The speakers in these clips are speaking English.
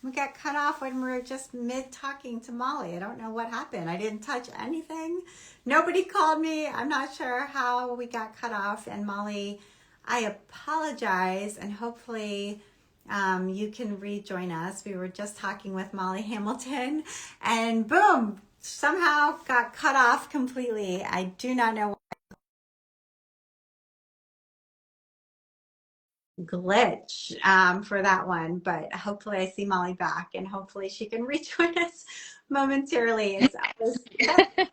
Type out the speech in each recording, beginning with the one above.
We got cut off when we were just mid talking to Molly. I don't know what happened. I didn't touch anything. Nobody called me. I'm not sure how we got cut off. And Molly, I apologize, and hopefully you can rejoin us. We were just talking with Molly Hamilton, and boom, somehow got cut off completely. I do not know. Glitch for that one, but hopefully I see Molly back, and hopefully she can rejoin us momentarily. It's always,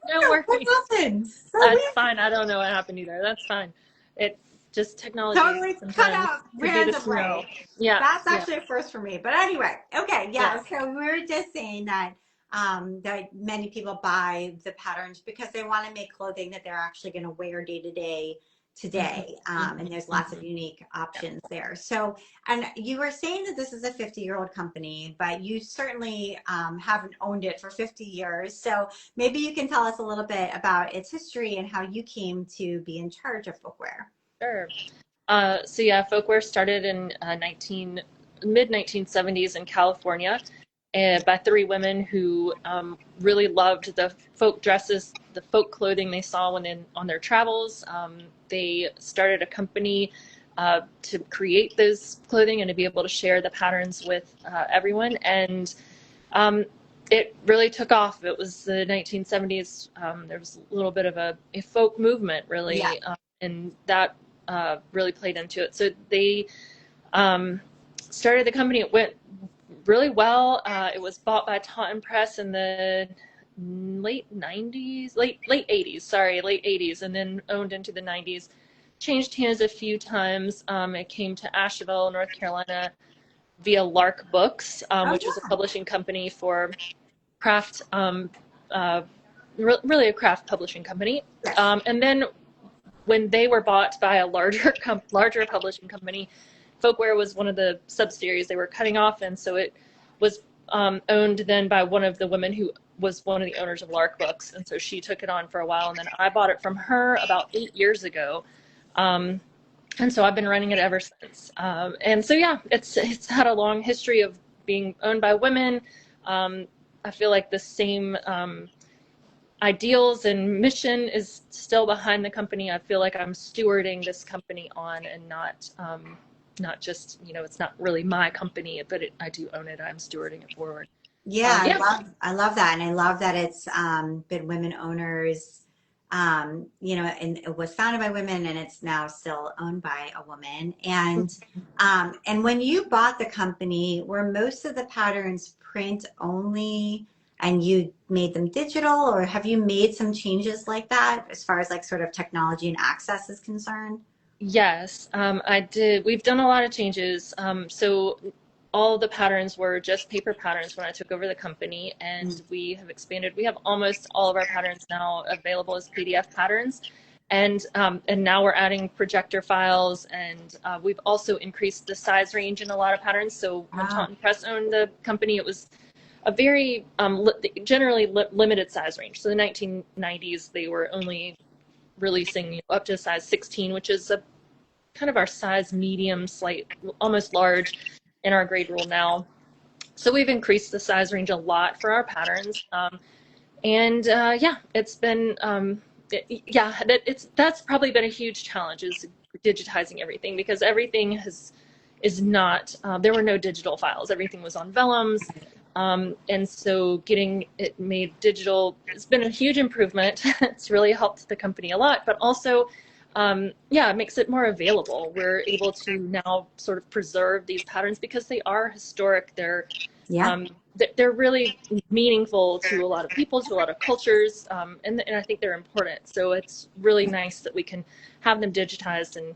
No what worries. happened? So That's weird. fine. I don't know what happened either. That's fine. It's just technology Totally cut sometimes out could be the snow. randomly. Yeah, That's yeah, actually a first for me. But anyway, okay, yeah. yeah. So we were just saying that that many people buy the patterns because they want to make clothing that they're actually going to wear day to day Hmm. today. And there's lots of Hmm. unique Yeah. options there. So, and you were saying that this is a 50-year-old company, but you certainly haven't owned it for 50 years. So maybe you can tell us a little bit about its history and how you came to be in charge of Folkwear. Sure. So yeah, Folkwear started in mid 1970s in California, by three women who really loved the folk dresses, the folk clothing they saw on their travels. They started a company to create this clothing and to be able to share the patterns with everyone. And um, it really took off. It was the 1970s. There was a little bit of a folk movement, Yeah. really, and that really played into it. So they um, started the company. It went really well. It was bought by Taunton Press in the late 80s, sorry, late 80s, and then owned into the 90s. Changed hands a few times. It came to Asheville, North Carolina, via Lark Books, Oh, which was a publishing company for craft, really a craft publishing company. yeah. And then when they were bought by a larger publishing company, Folkwear was one of the subseries they were cutting off, and so it was owned then by one of the women who was one of the owners of Lark Books, and so she took it on for a while, and then I bought it from her about 8 years ago. Um, and so I've been running it ever since. And so yeah, it's had a long history of being owned by women. I feel like the same ideals and mission is still behind the company. I feel like I'm stewarding this company on, and not just, it's not really my company, but I do own it. I'm stewarding it forward. Yeah, Yeah. I love that. And I love that it's been women owners, and it was founded by women and it's now still owned by a woman. And when you bought the company, were most of the patterns print only and you made them digital, or have you made some changes like that as far as like sort of technology and access is concerned? Yes, I did. We've done a lot of changes. So all the patterns were just paper patterns when I took over the company, and we have expanded. We have almost all of our patterns now available as PDF patterns, and now we're adding projector files, and we've also increased the size range in a lot of patterns. So when Ah, Taunton Press owned the company, it was a very generally limited size range. So the 1990s, they were only releasing up to size 16, which is a kind of our size medium, slight, almost large in our grade rule now. So we've increased the size range a lot for our patterns. And yeah, it's been, that's probably been a huge challenge, is digitizing everything, because everything is not, there were no digital files. Everything was on vellums. And so getting it made digital has been a huge improvement. It's really helped the company a lot, but also, yeah, it makes it more available. We're able to now sort of preserve these patterns because they are historic. yeah. Um, they're really meaningful to a lot of people, to a lot of cultures, and I think they're important. So it's really nice that we can have them digitized and,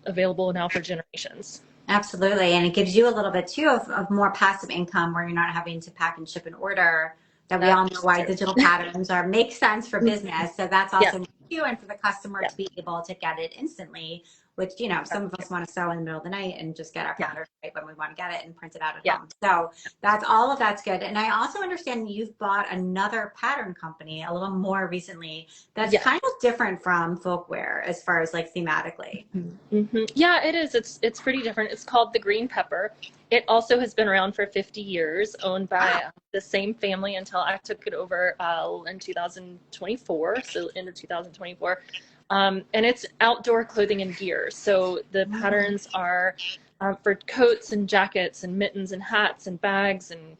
available now for generations. Absolutely. And it gives you a little bit too of more passive income where you're not having to pack and ship an order that we all know That's why true. digital patterns are make sense for business. So that's Yeah, also nice too, and for the customer yeah, to be able to get it instantly which, you know, some of us want to sew in the middle of the night and just get our Yeah. pattern right when we want to get it and print it out at Yeah. home. So that's all of that's good. And I also understand you've bought another pattern company a little more recently that's Yes. kind of different from Folkwear as far as like thematically. Yeah, it is. It's pretty different. It's called the Green Pepper. It also has been around for 50 years, owned by the same family until I took it over in 2024, so end of 2024. And it's outdoor clothing and gear. So the patterns are for coats and jackets and mittens and hats and bags and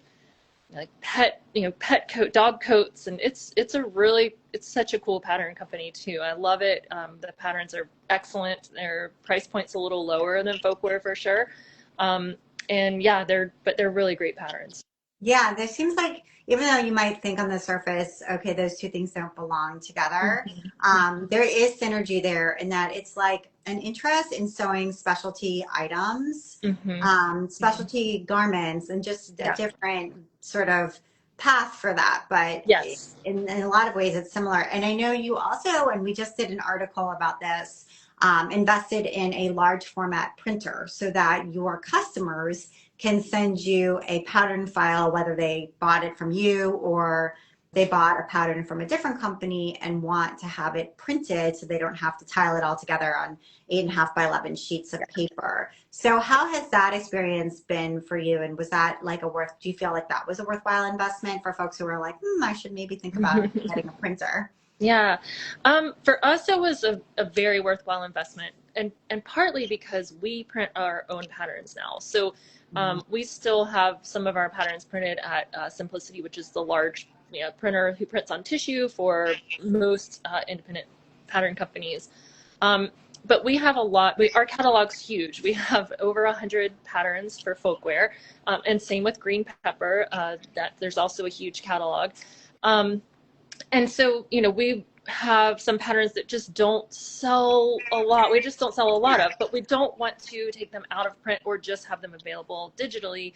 like pet coat, dog coats, and it's such a cool pattern company too. I love it. The patterns are excellent. Their price point's a little lower than Folkwear for sure. And yeah, they're really great patterns. Yeah, there seems like even though you might think on the surface, okay, those two things don't belong together, there is synergy there in that it's like an interest in sewing specialty items, Mm-hmm. specialty garments, and just a Yeah. different sort of path for that. But Yes. in a lot of ways, it's similar. And I know you also, and we just did an article about this, invested in a large format printer so that your customers can send you a pattern file, whether they bought it from you or they bought a pattern from a different company and want to have it printed so they don't have to tile it all together on 8.5 by 11 sheets of paper. So how has that experience been for you? And was that like do you feel like that was a worthwhile investment for folks who are like, I should maybe think about getting a printer? Yeah. For us, it was a very worthwhile investment, and partly because we print our own patterns now. So we still have some of our patterns printed at Simplicity, which is the large printer who prints on tissue for most independent pattern companies. But we have a lot. Our catalog's huge. We have over 100 patterns for Folkwear, and same with Green Pepper. That there's also a huge catalog. And so, we have some patterns that just don't sell a lot. We just don't sell a lot of, but we don't want to take them out of print or just have them available digitally.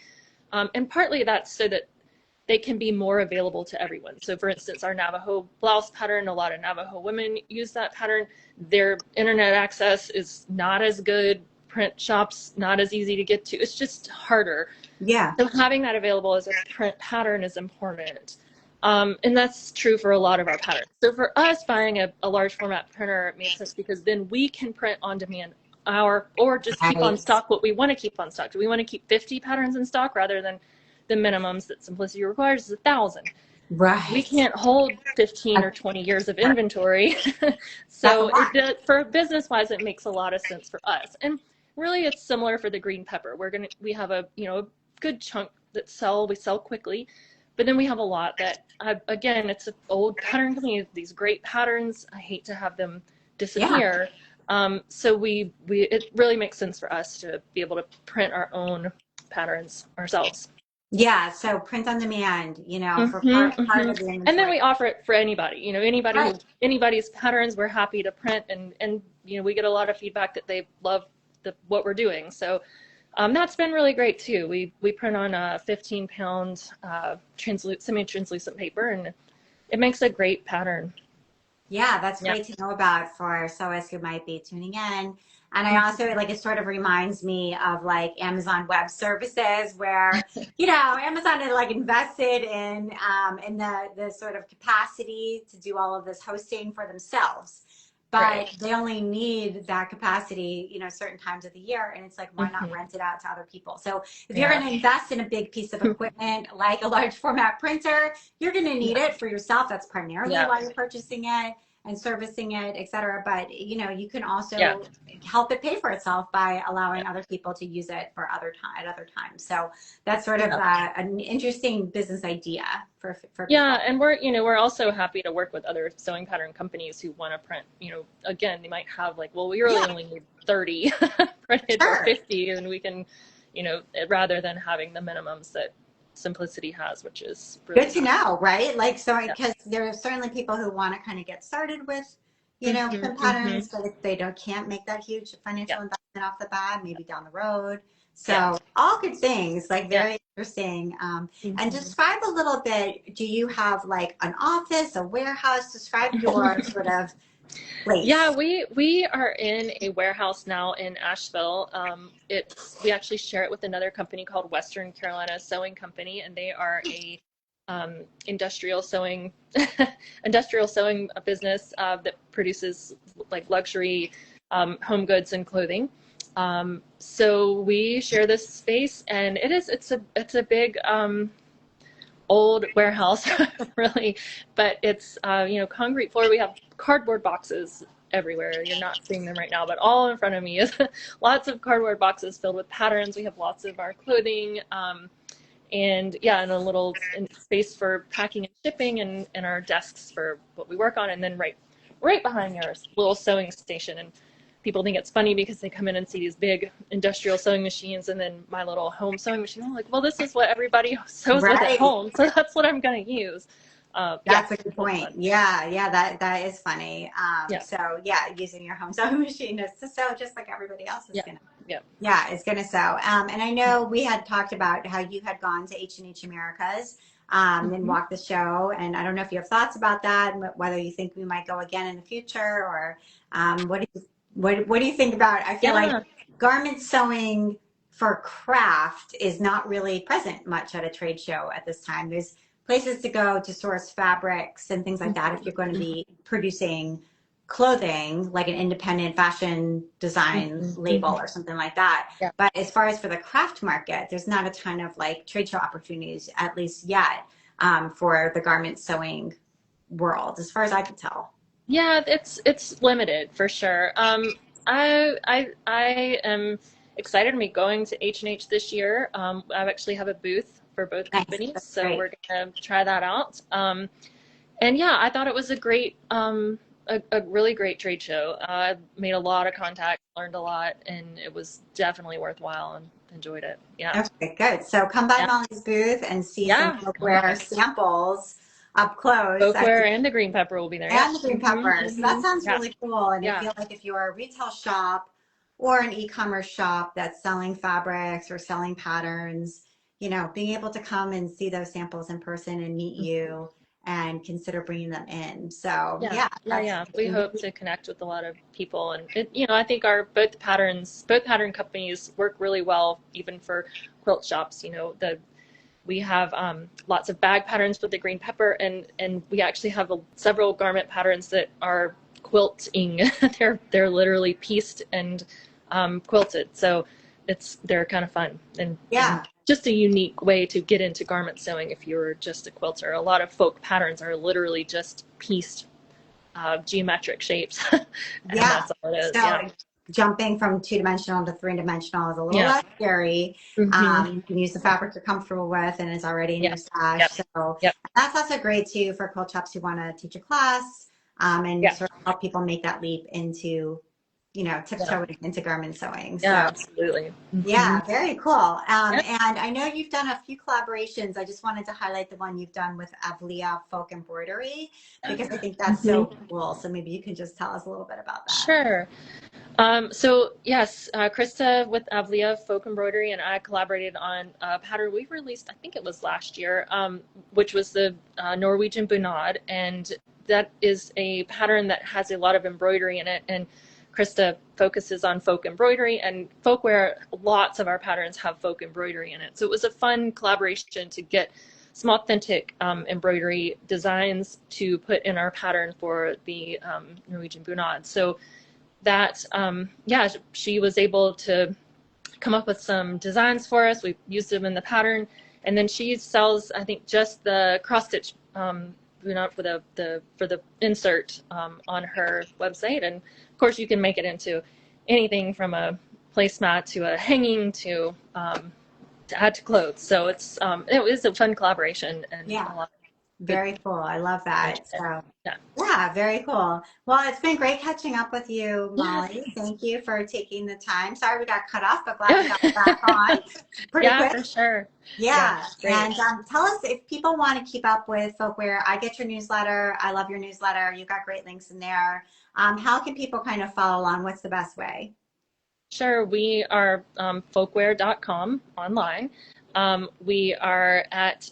And partly that's so that they can be more available to everyone. So for instance, our Navajo blouse pattern, a lot of Navajo women use that pattern. Their internet access is not as good. Print shops, not as easy to get to. It's just harder. Yeah. So having that available as a print pattern is important. And that's true for a lot of our patterns. So for us, buying a large format printer made sense because then we can print on demand or just keep on Right. stock what we want to keep on stock. Do we want to keep 50 patterns in stock rather than the minimums that Simplicity requires is 1,000? We Right. can't hold 15 or 20 years of inventory. That's a So lot. for business wise, it makes a lot of sense for us. And really it's similar for the Green Pepper. We have a good chunk that we sell quickly, but then we have a lot that again, it's an old pattern company, these great patterns. I hate to have them Yeah. disappear. So it really makes sense for us to be able to print our own patterns ourselves. Yeah, so print on demand, for part of the And then inventory. we offer it for anybody, Right. anybody's patterns, we're happy to print, and we get a lot of feedback that they love what we're doing. So that's been really great too. We print on a 15-pound semi-translucent paper, and it makes a great pattern. Yeah, that's Yeah. great to know about for sewers who might be tuning in. And I also like it sort of reminds me of like Amazon Web Services where, Amazon had like invested in the sort of capacity to do all of this hosting for themselves. Right. But they only need that capacity, certain times of the year. And it's like, why not rent it out to other people? So if you're Yeah. going to invest in a big piece of equipment like a large format printer, you're going to need it for yourself. That's primarily Yeah. why you're purchasing it and servicing it, et cetera. But, you can Yeah. also help it pay for itself by allowing other people to use it at other times. So that's sort of an interesting business idea for people. Yeah, and we're also happy to work with other sewing pattern companies who want to print. Again, they might have like, well, we really only need 30 printed or Sure. 50, and we can, rather than having the minimums that Simplicity has, which is really Good to know, right? Like, so Yeah. because there are certainly people who want to kind of get started with, print hmm patterns, but if they can't make that huge financial Yeah. investment off the bat, maybe down the road. Yeah. So all good things, like Yeah. very interesting. And hmm describe a little bit, do you have like an office, a warehouse? Describe your sort of Yeah, place? we are in a warehouse now in Asheville. We actually share it with another company called Western Carolina Sewing Company, and they are a industrial sewing industrial sewing business that produces like luxury home goods and clothing. So we share this space, and it's a big old warehouse, really, but it's concrete floor. We have cardboard boxes everywhere. You're not seeing them right now, but all in front of me is lots of cardboard boxes filled with patterns. We have lots of our clothing, and yeah, and a little space for packing and shipping, and our desks for what we work on, and then right behind your little sewing station. And people think it's funny because they come in and see these big industrial sewing machines and then my little home sewing machine. I'm like, well, this is what everybody sews with at Right. home, so that's what I'm going to use. Yeah, That's a good really point. fun. Yeah, yeah, that is funny. Yeah, So yeah, using your home sewing machine is to sew just like everybody else is yeah, gonna. yeah. Yeah, is gonna sew. And I know we had talked about how you had gone to H&H Americas and Mm-hmm. walked the show. And I don't know if you have thoughts about that, and whether you think we might go again in the future, or what do you think about? I feel like Yeah. garment sewing for craft is not really present much at a trade show at this time. There's places to go to source fabrics and things like that if you're going to be producing clothing, like an independent fashion design Mm-hmm. label Mm-hmm. or something like that. Yeah. But as far as for the craft market, there's not a ton of like trade show opportunities, at least yet, for the garment sewing world, as far as I can tell. Yeah, it's limited for sure. I am excited to be going to H&H this year. I actually have a booth for both Nice. companies, That's so great. we're gonna try that out. And yeah, I thought it was a really great trade show. I made a lot of contacts, learned a lot, and it was definitely worthwhile and enjoyed it. Yeah, Okay, good. So come by yeah, Molly's booth and see some yeah. Come Folkwear by. samples up close. I Folkwear think, and the green pepper will be there. Yep. and the green Mm-hmm, peppers. So that mm-hmm. sounds Yeah, really cool. And I yeah, feel like if you're a retail shop or an e-commerce shop that's selling fabrics or selling patterns, being able to come and see those samples in person and meet mhm. you and consider bringing them in. So Yeah, yeah, yeah, that's yeah. We hope to connect with a lot of people, and I think our both pattern companies work really well, even for quilt shops. We have lots of bag patterns with the green pepper, and we actually have several garment patterns that are quilting. They're literally pieced and quilted, so they're kind of fun and yeah. just a unique way to get into garment sewing if you're just a quilter. A lot of folk patterns are literally just pieced geometric shapes, and Yeah. that's all it is. So Yeah, jumping from two-dimensional to three-dimensional is a little yeah. less scary. Hmm. You can use the fabric you're comfortable with and it's already in Yeah, your stash. yep, So yep, that's also great too for quilt shops who want to teach a class and yeah, sort of help people make that leap into, yeah, tiptoeing into garment sewing. yeah. So Absolutely. Hmm. yeah, very cool. Yeah. And I know you've done a few collaborations. I just wanted to highlight the one you've done with Avlia Folk Embroidery because I think that's Hmm. so cool. So maybe you can just tell us a little bit about that. Sure. So yes, Krista with Avlia Folk Embroidery and I collaborated on a pattern we released, I think it was last year, which was the Norwegian bunad, and that is a pattern that has a lot of embroidery in it. And Krista focuses on folk embroidery and folkwear. Lots of our patterns have folk embroidery in it, so it was a fun collaboration to get some authentic embroidery designs to put in our pattern for the Norwegian bunad. So that yeah, she was able to come up with some designs for us. We used them in the pattern, and then she sells, I think, just the cross stitch not for the insert on her website. And of course you can make it into anything from a placemat to a hanging to add to clothes. So it was a fun collaboration and Yeah. a lot of good Very cool. I love that. information. So, Yeah. yeah, very cool. Well, it's been great catching up with you, Yeah. Molly. Thank you for taking the time. Sorry we got cut off, but glad we Yeah. got back on pretty Yeah, quick. for sure. Yeah, Yeah. great. And tell us if people want to keep up with Folkwear. I get your newsletter. I love your newsletter. You've got great links in there. How can people kind of follow along? What's the best way? Sure, we are folkwear.com online. We are at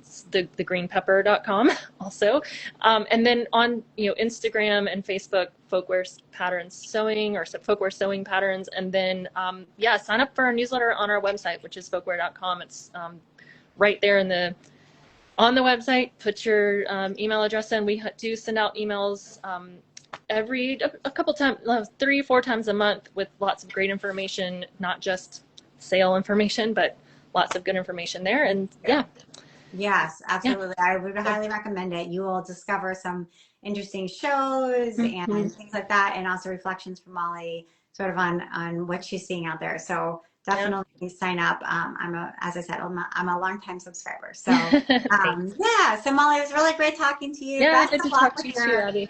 thegreenpepper.com also. And then on, Instagram and Facebook, Folkwear Patterns Sewing, or Folkwear Sewing Patterns. And then, sign up for our newsletter on our website, which is folkwear.com. It's right there on the website. Put your email address in. We do send out emails a couple times, 3-4 times a month, with lots of great information, not just sale information, but lots of good information there. And yeah. Yes, absolutely. I would highly recommend it. You will discover some interesting shows and things like that, and also reflections from Molly sort of on what she's seeing out there. So definitely sign up. As I said, I'm a longtime subscriber. So so Molly, it was really great talking to you. Yeah, Best good of to luck talk to with you too, Abby.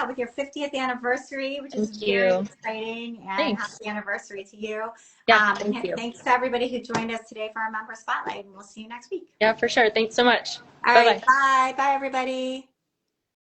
with your 50th anniversary, which is Thank very you. exciting, and Thanks. happy anniversary to you. Yeah, thank you. Thanks to everybody who joined us today for our member spotlight, and we'll see you next week. Yeah, for sure. Thanks so much. All Bye-bye. right, bye. Bye, everybody.